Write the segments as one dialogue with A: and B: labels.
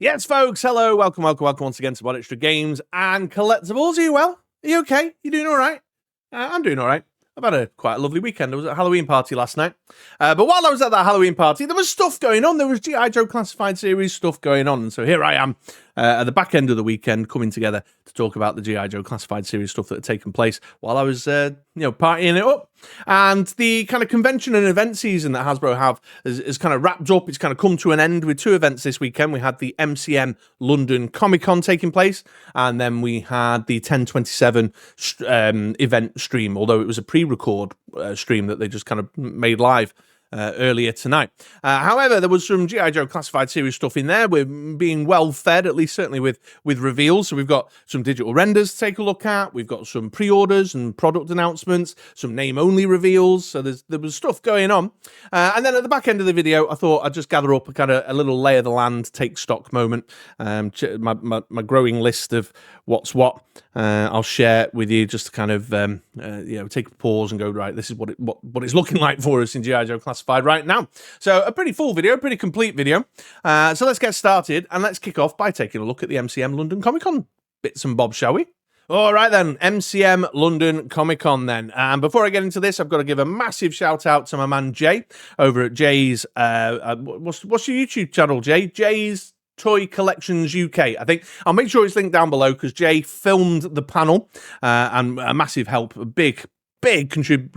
A: Yes, folks, hello, welcome once again to What Extra Games and Collectibles. Are you well? Are you okay? You doing all right? I'm doing all right. I've had quite a lovely weekend. I was at a Halloween party last night. But while I was at that Halloween party, there was stuff going on. There was G.I. Joe Classified Series stuff going on. And so here I am at the back end of the weekend coming together to talk about the G.I. Joe Classified Series stuff that had taken place while I was, partying it up. And the kind of convention and event season that Hasbro have is kind of wrapped up. It's kind of come to an end with two events this weekend. We had the MCM London Comic Con taking place, and then we had the 10/27 event stream, although it was a pre-record stream that they just kind of made live earlier tonight. However, there was some G.I. Joe Classified Series stuff in there. We're being well fed, at least certainly with reveals. So we've got some digital renders to take a look at. We've got some pre-orders and product announcements, some name-only reveals. So there was stuff going on. And then at the back end of the video, I thought I'd just gather up a little lay of the land, take stock moment. My growing list of what's what. I'll share with you just to kind of take a pause and go, right, this is what it's looking like for us in G.I. Joe Classified right now. So a pretty full video, pretty complete video. So let's get started and let's kick off by taking a look at the MCM London Comic Con bits and bobs, shall we? All right then, MCM London Comic Con then. And before I get into this, I've got to give a massive shout out to my man Jay over at Jay's, what's your YouTube channel, Jay? Jay's Toy Collections UK, I think. I'll make sure it's linked down below because Jay filmed the panel and a massive help, a big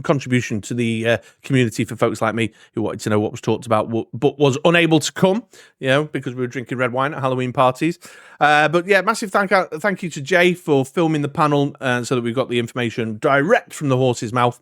A: contribution to the community for folks like me who wanted to know what was talked about but was unable to come, because we were drinking red wine at Halloween parties. But yeah, massive thank you to Jay for filming the panel so that we've got the information direct from the horse's mouth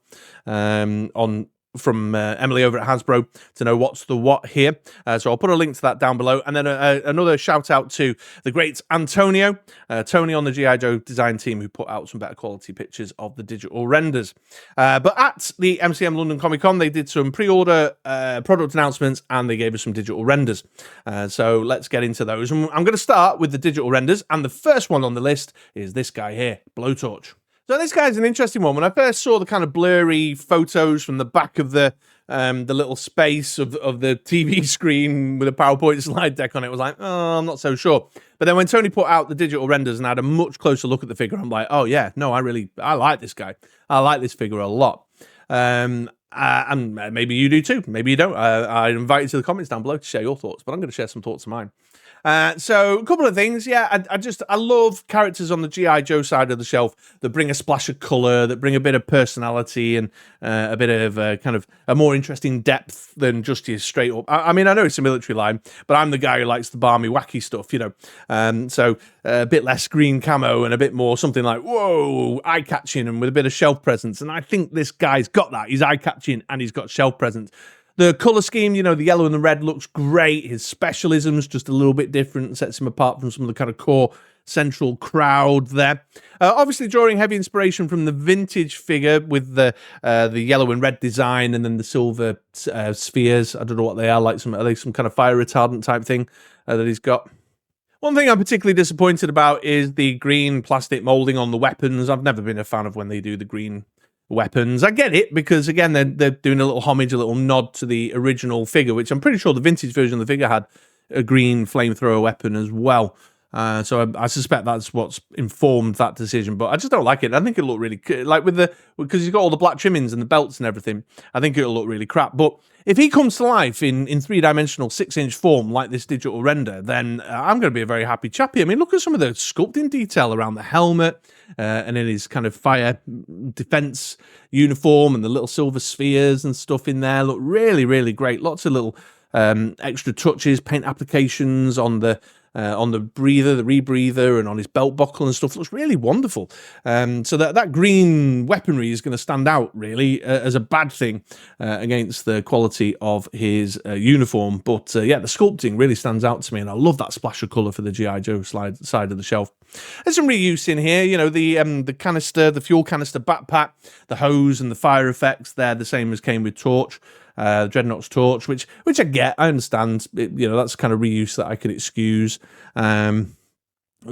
A: from Emily over at Hasbro to know what's the what here. So I'll put a link to that down below. And then another shout out to the great Antonio, Tony on the G.I. Joe design team, who put out some better quality pictures of the digital renders. But at the MCM London Comic Con, they did some pre-order product announcements and they gave us some digital renders. So let's get into those. And I'm going to start with the digital renders. And the first one on the list is this guy here, Blowtorch. So this guy's an interesting one. When I first saw the kind of blurry photos from the back of the little space of the TV screen with a PowerPoint slide deck on it, I was like, oh, I'm not so sure. But then when Tony put out the digital renders and had a much closer look at the figure, I'm like, oh yeah, no, I like this guy. I like this figure a lot. And maybe you do too. Maybe you don't. I invite you to the comments down below to share your thoughts, but I'm going to share some thoughts of mine. So a couple of things. Yeah, I love characters on the G.I. Joe side of the shelf that bring a splash of colour, that bring a bit of personality and a bit of kind of a more interesting depth than just your straight up. I mean, I know it's a military line, but I'm the guy who likes the balmy, wacky stuff, So a bit less green camo and a bit more something like, whoa, eye-catching and with a bit of shelf presence. And I think this guy's got that. He's eye-catching and he's got shelf presence. The colour scheme, the yellow and the red looks great. His specialism's just a little bit different and sets him apart from some of the kind of core central crowd there. Obviously drawing heavy inspiration from the vintage figure with the yellow and red design and then the silver spheres. I don't know what they are, are they some kind of fire retardant type thing that he's got? One thing I'm particularly disappointed about is the green plastic moulding on the weapons. I've never been a fan of when they do the green weapons. I get it because again they're doing a little homage, a little nod to the original figure, which I'm pretty sure the vintage version of the figure had a green flamethrower weapon as well. So I suspect that's what's informed that decision, but I just don't like it. I think it'll look really because he's got all the black trimmings and the belts and everything. I think it'll look really crap. But if he comes to life in 3-dimensional 6-inch form like this digital render, then I'm going to be a very happy chappy. I mean, look at some of the sculpting detail around the helmet and in his kind of fire defense uniform and the little silver spheres and stuff in there. Look really, really great. Lots of little extra touches, paint applications on the breather, the rebreather, and on his belt buckle and stuff. Looks really wonderful. So that green weaponry is going to stand out really as a bad thing against the quality of his uniform. But yeah, the sculpting really stands out to me, and I love that splash of colour for the G.I. Joe side of the shelf. There's some reuse in here, the canister, the fuel canister backpack, the hose and the fire effects. They're the same as came with Torch. Dreadnought's torch, which I get, I understand, that's kind of reuse that I can excuse.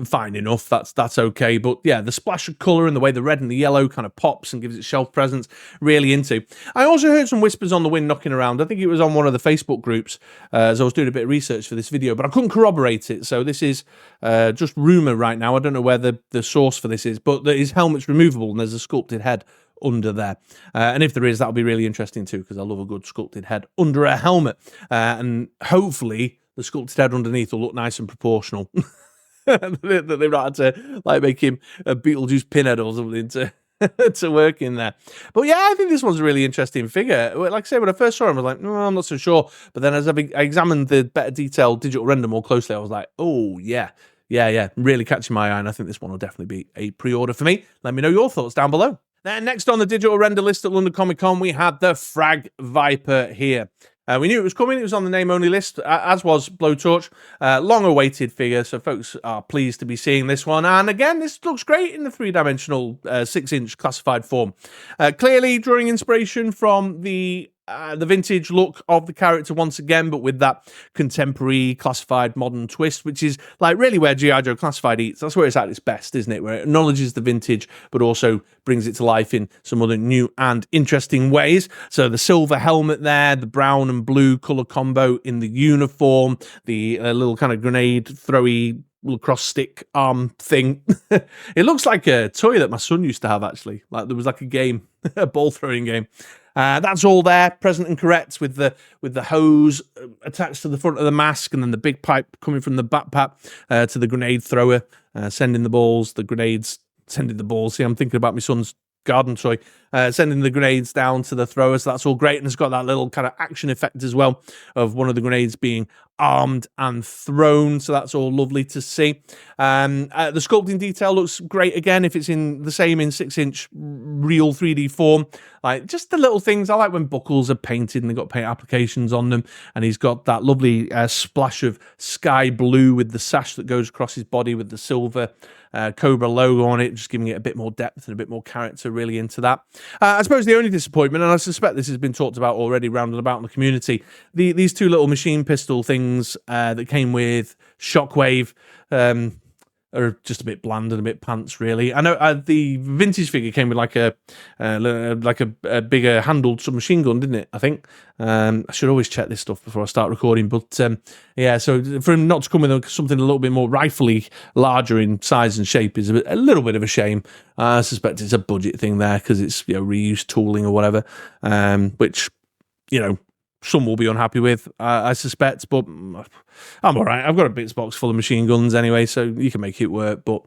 A: fine enough. That's okay. But yeah, the splash of colour and the way the red and the yellow kind of pops and gives it shelf presence, really into. I also heard some whispers on the wind knocking around. I think it was on one of the Facebook groups as I was doing a bit of research for this video, but I couldn't corroborate it. So this is just rumour right now. I don't know where the source for this is, but his helmet's removable and there's a sculpted head under there. And if there is, that'll be really interesting too, because I love a good sculpted head under a helmet. And hopefully the sculpted head underneath will look nice and proportional. That they've not had to like make him a Beetlejuice pinhead or something to to work in there. But yeah, I think this one's a really interesting figure. Like I say, when I first saw him, I was like, no, I'm not so sure. But then as I examined the better detailed digital render more closely, I was like, oh yeah, really catching my eye. And I think this one will definitely be a pre-order for me. Let me know your thoughts down below. Then next on the digital render list at London Comic Con, we had the Frag Viper here. We knew it was coming. It was on the name-only list, as was Blowtorch. Long-awaited figure, so folks are pleased to be seeing this one. And again, this looks great in the three-dimensional 6-inch classified form. Clearly drawing inspiration from the vintage look of the character once again, but with that contemporary classified modern twist, which is like really where G.I. Joe Classified eats. That's where it's at its best, isn't it? Where it acknowledges the vintage, but also brings it to life in some other new and interesting ways. So the silver helmet there, the brown and blue color combo in the uniform, the little kind of grenade throwy lacrosse stick arm thing. It looks like a toy that my son used to have, actually. Like there was like a game, a ball throwing game. That's all there, present and correct, with the hose attached to the front of the mask, and then the big pipe coming from the backpack to the grenade thrower, sending the balls, the grenades sending the balls. See, I'm thinking about my son's garden toy, sending the grenades down to the thrower, so that's all great. And it's got that little kind of action effect as well of one of the grenades being armed and thrown, so that's all lovely to see. The sculpting detail looks great again if it's in the same in 6-inch real 3D form. Like just the little things I like when buckles are painted and they've got paint applications on them, and he's got that lovely splash of sky blue with the sash that goes across his body with the silver Cobra logo on it, just giving it a bit more depth and a bit more character. Really into that. I suppose the only disappointment, and I suspect this has been talked about already round and about in the community, these two little machine pistol things that came with Shockwave are just a bit bland and a bit pants, really. I know the vintage figure came with like a bigger handled submachine gun, didn't it? I think. I should always check this stuff before I start recording, but yeah. So for him not to come with something a little bit more rifle-y, larger in size and shape is a little bit of a shame. I suspect it's a budget thing there because it's reused tooling or whatever, which some will be unhappy with, I suspect, but I'm all right. I've got a bits box full of machine guns anyway, so you can make it work, but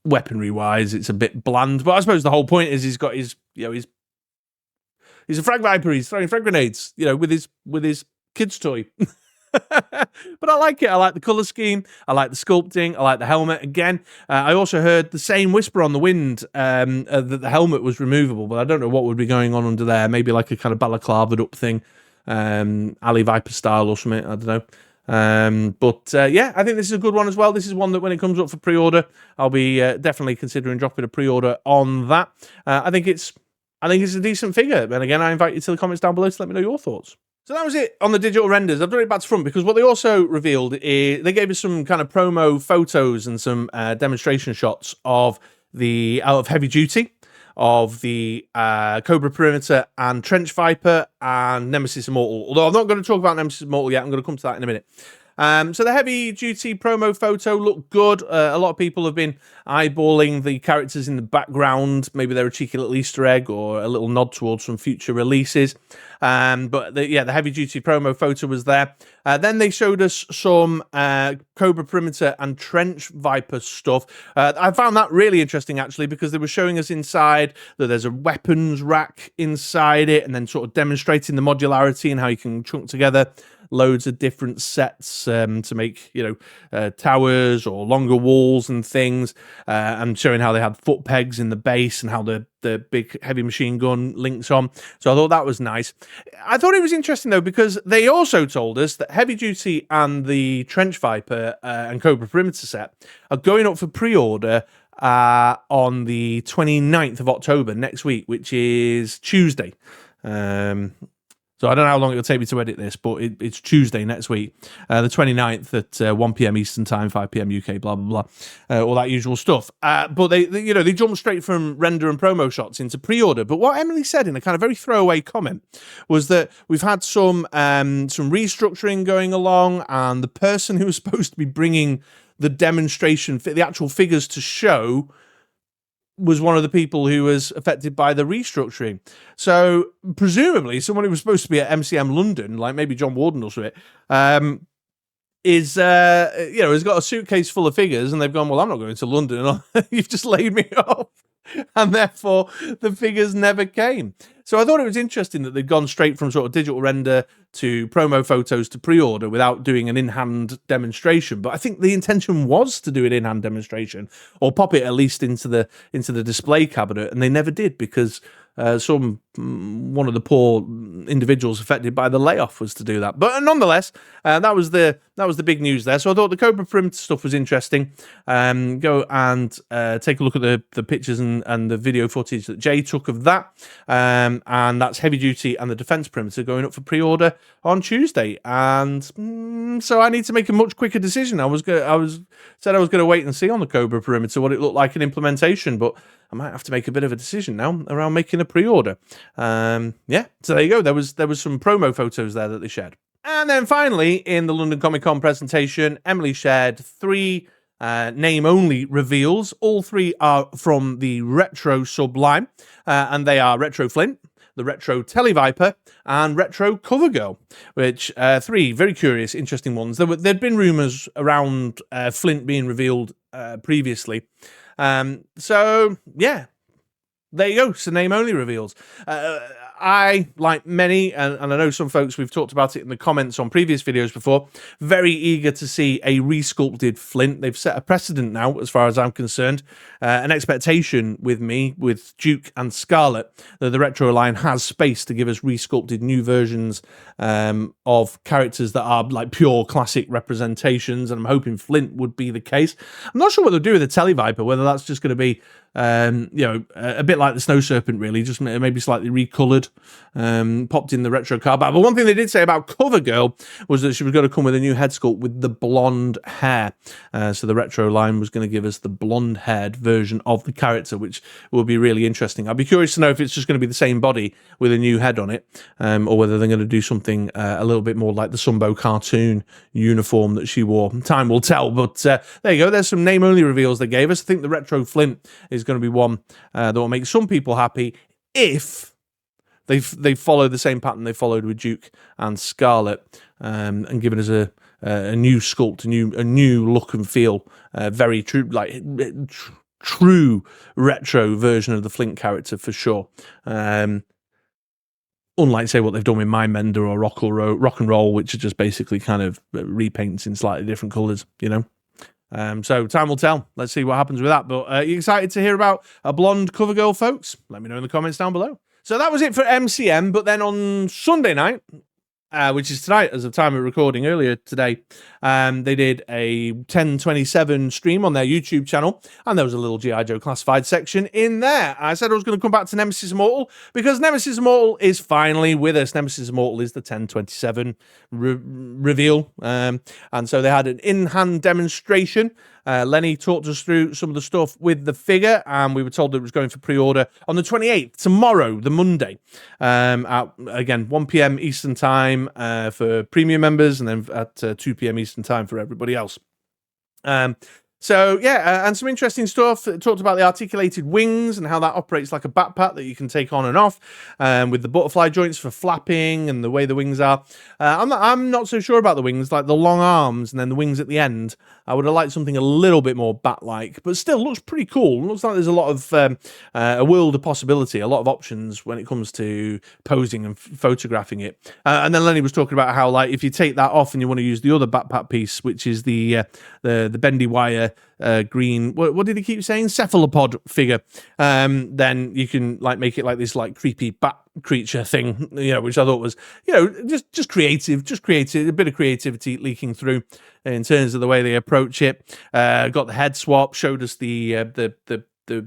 A: weaponry-wise, it's a bit bland. But I suppose the whole point is he's got he's a Frag Viper, he's throwing frag grenades, with his kid's toy. But I like it. I like the color scheme. I like the sculpting. I like the helmet. Again, I also heard the same whisper on the wind that the helmet was removable, but I don't know what would be going on under there. Maybe like a kind of balaclavaed up thing, Ali Viper style or something. I don't know. But yeah, I think this is a good one as well. This is one that when it comes up for pre-order, I'll be definitely considering dropping a pre-order on that. I think it's a decent figure. And again, I invite you to the comments down below to let me know your thoughts. So that was it on the digital renders. I've done it back to front because what they also revealed is they gave us some kind of promo photos and some demonstration shots of Heavy Duty, of the Cobra Perimeter and Trench Viper and Nemesis Immortal. Although I'm not going to talk about Nemesis Immortal yet. I'm going to come to that in a minute. So the Heavy Duty promo photo looked good. A lot of people have been eyeballing the characters in the background. Maybe they're a cheeky little Easter egg or a little nod towards some future releases. But the Heavy Duty promo photo was there. Then they showed us some Cobra Perimeter and Trench Viper stuff. I found that really interesting, actually, because they were showing us inside that there's a weapons rack inside it, and then sort of demonstrating the modularity and how you can chunk together loads of different sets to make, towers or longer walls and things, and showing how they had foot pegs in the base and how the big heavy machine gun links on. So I thought that was nice. I thought it was interesting, though, because they also told us that Heavy Duty and the Trench Viper and Cobra Perimeter set are going up for pre-order on the 29th of October next week, which is Tuesday. So I don't know how long it'll take me to edit this, but it's Tuesday next week, the 29th at 1 p.m. Eastern Time, 5 p.m. UK, blah, blah, blah, all that usual stuff. But they jumped straight from render and promo shots into pre-order. But what Emily said in a kind of very throwaway comment was that we've had some restructuring going along, and the person who was supposed to be bringing the demonstration, the actual figures to show, was one of the people who was affected by the restructuring. So presumably someone who was supposed to be at MCM London, like maybe John Warden or something, has got a suitcase full of figures, and they've gone, well, I'm not going to London. You've just laid me off. And therefore the figures never came. So I thought it was interesting that they'd gone straight from sort of digital render to promo photos to pre-order without doing an in-hand demonstration. But I think the intention was to do an in-hand demonstration, or pop it at least into the display cabinet, and they never did because one of the poor individuals affected by the layoff was to do that. But nonetheless, that was the big news there. So I thought the Cobra Perimeter stuff was interesting. Go and take a look at the pictures and the video footage that Jay took of that. And that's Heavy Duty and the Defense Perimeter going up for pre-order on Tuesday. And so I need to make a much quicker decision. I was going to wait and see on the Cobra Perimeter what it looked like in implementation, but I might have to make a bit of a decision now around making a pre-order. So there you go. There was some promo photos there that they shared. And then finally, in the London Comic Con presentation, Emily shared 3 name-only reveals. All 3 are from the Retro subline, and they are Retro Flint, the Retro Televiper, and Retro Covergirl, which 3 very curious, interesting ones. There'd been rumours around Flint being revealed previously. So yeah, there you go. So name-only reveals. I, like many, and I know some folks, we've talked about it in the comments on previous videos before, very eager to see a resculpted Flint. They've set a precedent now, as far as I'm concerned, an expectation with me, with Duke and Scarlet, that the Retro line has space to give us resculpted new versions of characters that are like pure classic representations, and I'm hoping Flint would be the case. I'm not sure what they'll do with the Televiper, whether that's just going to be a bit like the Snow Serpent, really, just maybe slightly recoloured, popped in the retro car back. But one thing they did say about Covergirl was that she was going to come with a new head sculpt with the blonde hair. So the retro line was going to give us the blonde-haired version of the character, which will be really interesting. I'd be curious to know if it's just going to be the same body with a new head on it, or whether they're going to do something a little bit more like the Sunbow cartoon uniform that she wore. Time will tell. But there you go. There's some name-only reveals they gave us. I think the Retro Flint is going to be one that will make some people happy if they follow the same pattern they followed with Duke and Scarlet, and given us a new sculpt, a new look and feel, very true, like true retro version of the Flint character for sure. Unlike, say, what they've done with Mindbender or Rock and Roll, which are just basically kind of repaints in slightly different colours, you know. So time will tell. Let's see what happens with that. But are you excited to hear about a blonde Covergirl, folks? Let me know in the comments down below. So that was it for MCM. But then on Sunday night, which is tonight as of time of recording, earlier today, they did a 1027 stream on their YouTube channel, and there was a little G.I. Joe Classified section in there. I said I was going to come back to Nemesis Immortal, because Nemesis Immortal is finally with us. Nemesis Immortal is the 1027 reveal, and so they had an in-hand demonstration. Lenny talked us through some of the stuff with the figure, and we were told that it was going for pre-order on the 28th, tomorrow, the Monday, at, again, 1 p.m. Eastern Time for premium members, and then at 2 p.m. Eastern Time for everybody else. So, yeah, and some interesting stuff. It talked about the articulated wings and how that operates like a backpack that you can take on and off, with the butterfly joints for flapping and the way the wings are. I'm not so sure about the wings, like the long arms and then the wings at the end. I would have liked something a little bit more bat-like, but still looks pretty cool. Looks like there's a lot of a world of possibility, a lot of options when it comes to posing and photographing it. And then Lenny was talking about how, like, if you take that off and you want to use the other backpack piece, which is the bendy wire green, what did he keep saying, cephalopod figure, then you can like make it like this like creepy bat creature thing, you know, which I thought was, you know, just creative, a bit of creativity leaking through in terms of the way they approach it. Got the head swap, showed us the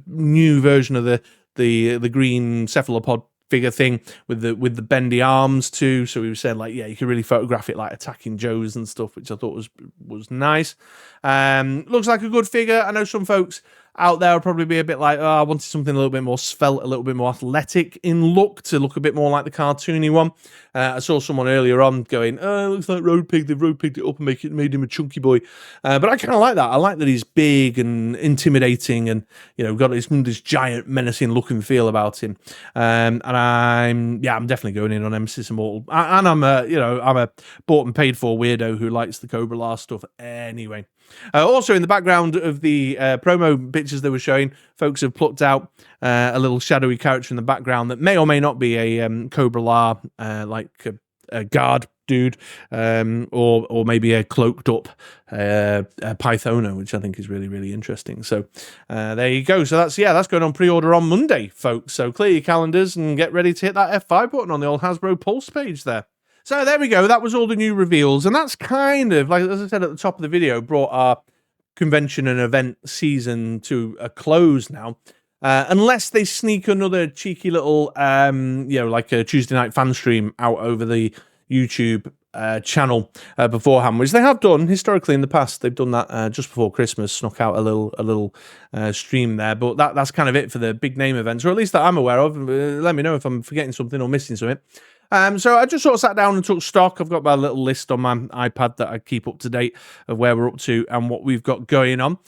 A: new version of the green cephalopod figure thing with the bendy arms too. So we were saying like, yeah, you could really photograph it like attacking Joes and stuff, which I thought was nice. Looks like a good figure. I know some folks out there will probably be a bit like, oh, I wanted something a little bit more svelte, a little bit more athletic in look, to look a bit more like the cartoony one. I saw someone earlier on going, oh, it looks like Road Pig. They've Road Pigged it up and made him a chunky boy. But I kind of like that. I like that he's big and intimidating, and got this giant menacing look and feel about him. And I'm definitely going in on Nemesis Immortal. And I'm a bought and paid for weirdo who likes the Cobra La stuff anyway. Also, in the background of the promo pictures they were showing, folks have plucked out a little shadowy character in the background that may or may not be a Cobra La, like a guard dude, or maybe a cloaked up Pythona, which I think is really, really interesting. So there you go. So that's going on pre-order on Monday, folks. So clear your calendars and get ready to hit that F5 button on the old Hasbro Pulse page there. So there we go. That was all the new reveals. And that's kind of, like as I said at the top of the video, brought our convention and event season to a close now. Unless they sneak another cheeky little, like a Tuesday night fan stream out over the YouTube channel beforehand, which they have done historically in the past. They've done that just before Christmas, snuck out a little stream there. But that's kind of it for the big name events, or at least that I'm aware of. Let me know if I'm forgetting something or missing something. So I just sort of sat down and took stock. I've got my little list on my iPad that I keep up to date of where we're up to and what we've got going on.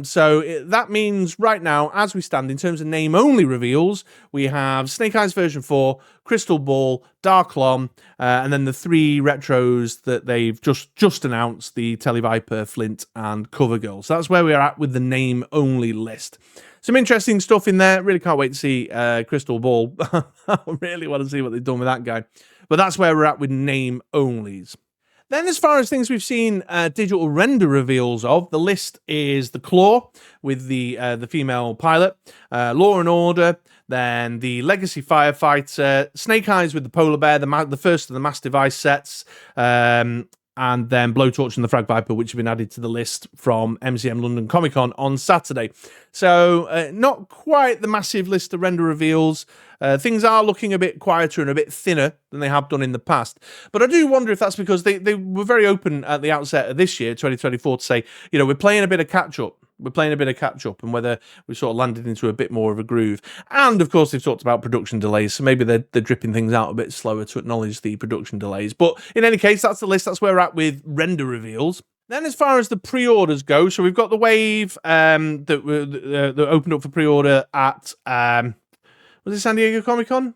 A: So that means right now, as we stand, in terms of name-only reveals, we have Snake Eyes version 4, Crystal Ball, Dark Lom, and then the 3 retros that they've just announced, the Televiper, Flint, and Covergirl. So that's where we're at with the name-only list. Some interesting stuff in there. Really can't wait to see Crystal Ball. I really want to see what they've done with that guy. But that's where we're at with name-onlys. Then as far as things we've seen digital render reveals of, the list is the Claw with the female pilot, Law and Order, then the Legacy Firefighter, Snake Eyes with the Polar Bear, the first of the mass device sets, and then Blowtorch and the Frag Viper, which have been added to the list from MCM London Comic Con on Saturday. So not quite the massive list of render reveals. Things are looking a bit quieter and a bit thinner than they have done in the past. But I do wonder if that's because they were very open at the outset of this year, 2024, to say, we're playing a bit of catch-up. We're playing a bit of catch-up, and whether we sort of landed into a bit more of a groove. And, of course, they've talked about production delays, so maybe they're dripping things out a bit slower to acknowledge the production delays. But in any case, that's the list. That's where we're at with render reveals. Then as far as the pre-orders go, so we've got the wave that opened up for pre-order at, was it San Diego Comic Con?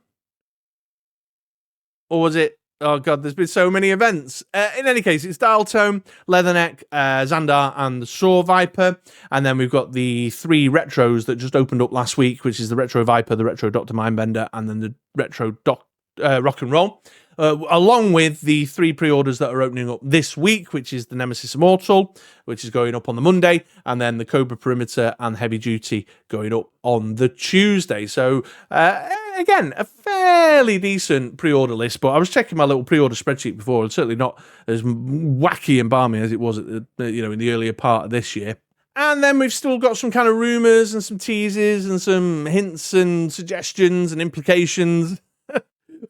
A: Or was it? Oh, God, there's been so many events. In any case, it's Dial Tone, Leatherneck, Xandar, and the Saw Viper. And then we've got the 3 retros that just opened up last week, which is the Retro Viper, the Retro Dr. Mindbender, and then the Retro Rock and Roll. Along with the 3 pre-orders that are opening up this week, which is the Nemesis Immortal, which is going up on the Monday, and then the Cobra Perimeter and Heavy Duty going up on the Tuesday. So, again, a fairly decent pre-order list, but I was checking my little pre-order spreadsheet before, and certainly not as wacky and balmy as it was at in the earlier part of this year. And then we've still got some kind of rumours and some teases and some hints and suggestions and implications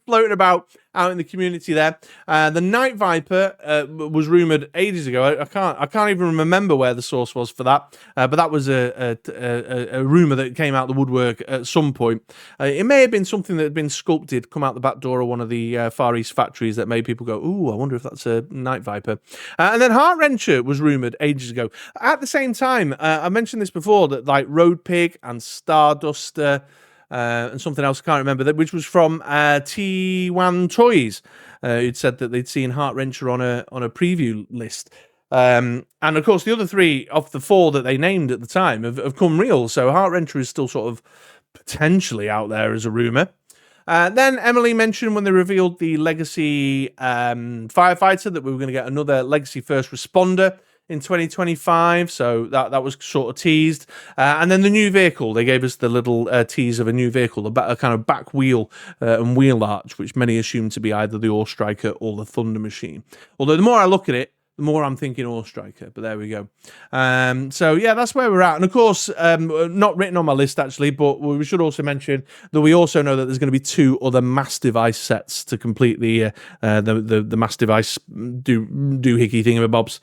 A: floating about out in the community there. The Night Viper was rumoured ages ago. I can't even remember where the source was for that, but that was a rumour that came out the woodwork at some point. It may have been something that had been sculpted, come out the back door of one of the Far East factories that made people go, ooh, I wonder if that's a Night Viper. And then Heart Wrencher was rumoured ages ago. At the same time, I mentioned this before, that like Road Pig and Starduster, and something else I can't remember, which was from T1 Toys, who'd said that they'd seen Heart Wrencher on a preview list. And of course, the other 3 of the 4 that they named at the time have come real. So Heart Wrencher is still sort of potentially out there as a rumour. Then Emily mentioned when they revealed the Legacy Firefighter that we were going to get another Legacy First Responder in 2025, so that was sort of teased. And then the new vehicle, they gave us the little tease of a new vehicle, a kind of back wheel and wheel arch, which many assume to be either the Ore Striker or the Thunder Machine. Although the more I look at it, the more I'm thinking All Striker. But there we go. So yeah, that's where we're at. And of course, not written on my list actually, but we should also mention that we also know that there's going to be 2 other mass device sets to complete the mass device doohickey thingamabobs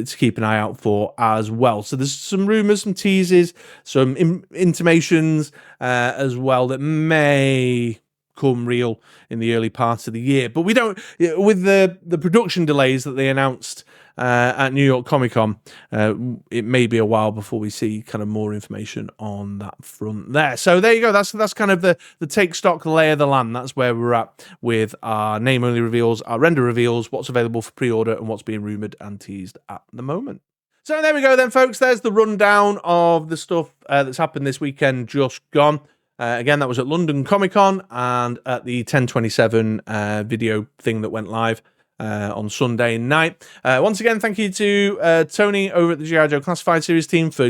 A: to keep an eye out for as well. So there's some rumours, some teases, some intimations as well that may come real in the early parts of the year. But we don't, with the production delays that they announced at New York Comic Con, it may be a while before we see kind of more information on that front there. So there you go. That's kind of the take stock lay of the land. That's where we're at with our name only reveals, our render reveals, what's available for pre-order, and what's being rumoured and teased at the moment. So there we go then, folks. There's the rundown of the stuff that's happened this weekend just gone. Again, that was at London Comic Con and at the 1027 video thing that went live on Sunday night. Once again, thank you to Tony over at the G.I. Joe Classified Series team for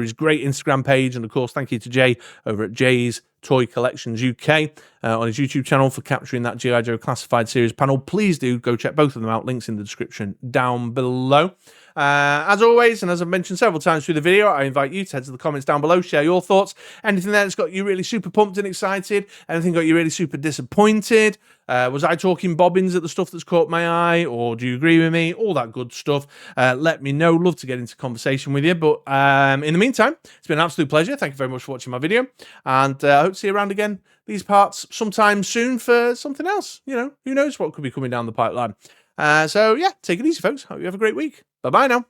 A: his great Instagram page. And of course, thank you to Jay over at Jay's Toy Collections UK on his YouTube channel for capturing that G.I. Joe Classified Series panel. Please do go check both of them out. Links in the description down below. As always, and as I've mentioned several times through the video, I invite you to head to the comments down below, share your thoughts. Anything there that's got you really super pumped and excited? Anything got you really super disappointed? Was I talking bobbins at the stuff that's caught my eye? Or do you agree with me? All that good stuff. Let me know. Love to get into conversation with you. But in the meantime, it's been an absolute pleasure. Thank you very much for watching my video. And I hope to see you around again these parts sometime soon for something else. You know, who knows what could be coming down the pipeline. So yeah, take it easy, folks. Hope you have a great week. Bye-bye now.